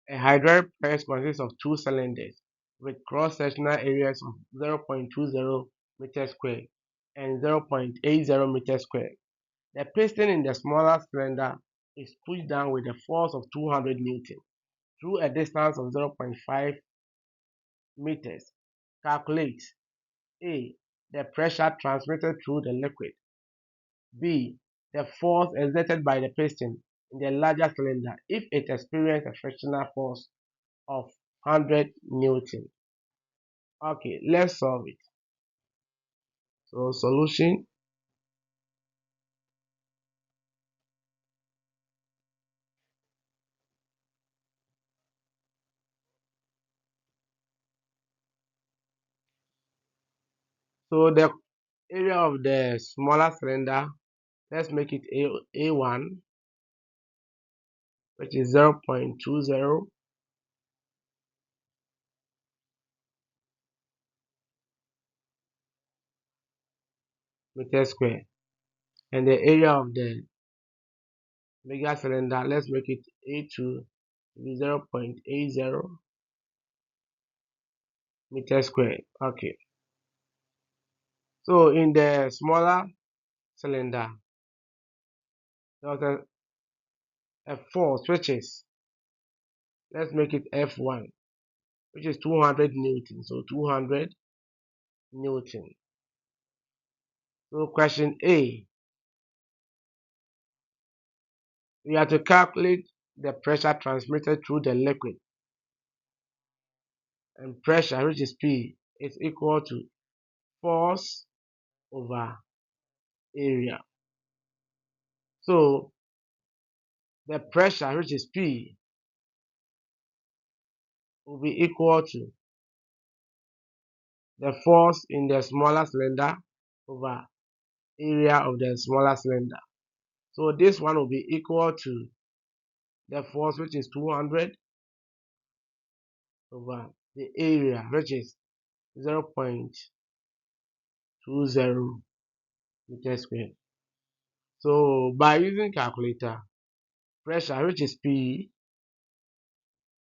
A hydraulic press consists of two cylinders with cross-sectional areas of 0.20 meters squared and 0.80 meters squared. The piston in the smaller cylinder is pushed down with a force of 200 Newton through a distance of 0.5 meters. Calculate A. The pressure transmitted through the liquid. B. The force exerted by the piston in the larger cylinder if it experiences a frictional force of 100 Newton. Okay, let's solve it. So solution. So the area of the smaller cylinder, let's make it A1, which is 0.20 meters square. And the area of the bigger cylinder, let's make it A2, which is 0.80 meters square. Okay. So in the smaller cylinder, there was a force which is, let's make it F1, which is 200 Newton. So 200 Newton. So question A, we have to calculate the pressure transmitted through the liquid, and pressure, which is P, is equal to force over area. So the pressure, which is P, will be equal to the force in the smaller cylinder over area of the smaller cylinder. So this one will be equal to the force, which is 200 over the area, which is 0.20 meters squared. So by using calculator, pressure, which is P,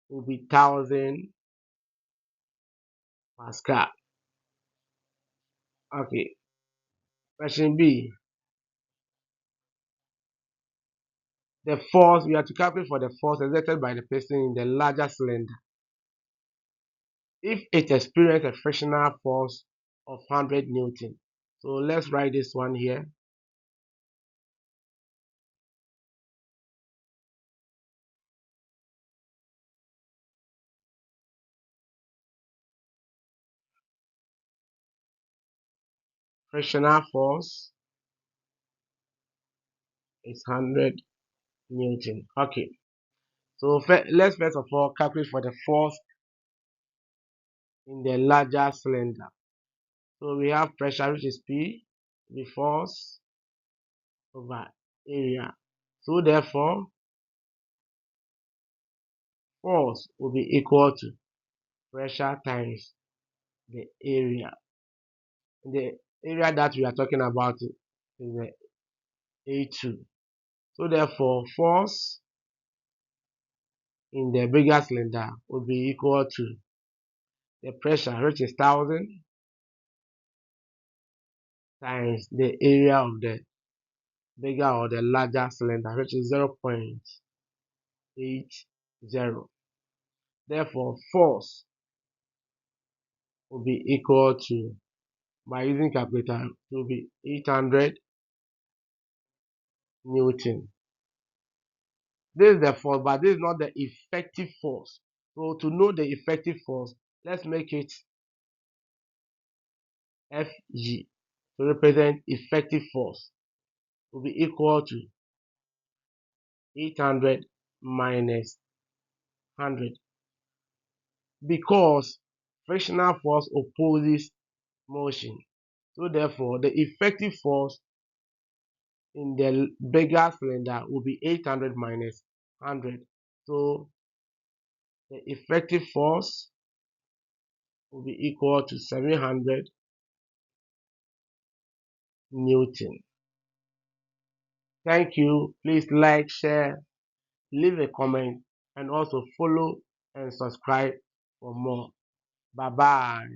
will be 1000 Pascal. Okay. Question B. The force, we have to calculate for the force exerted by the piston in the larger cylinder if it experiences a frictional force of 100 Newton. So let's write this one here. Frictional force is 100 Newton. Okay. So let's first of all calculate for the force in the larger cylinder. So we have pressure, which is P, the force over area. So therefore, force will be equal to pressure times the area. The area that we are talking about is the A2. So therefore, force in the bigger cylinder will be equal to the pressure, which is 1000 times the area of the bigger or the larger cylinder, which is 0.80. Therefore, force will be equal to, by using calculator, it will be 800 Newton. This is the force, but this is not the effective force. So to know the effective force, let's make it Fg to represent effective force will be equal to 800 minus 100, because frictional force opposes motion. So therefore, the effective force in the bigger cylinder will be 800 minus 100. So the effective force will be equal to 700 Newton. Thank you. Please like, share, leave a comment, and also follow and subscribe for more. Bye bye.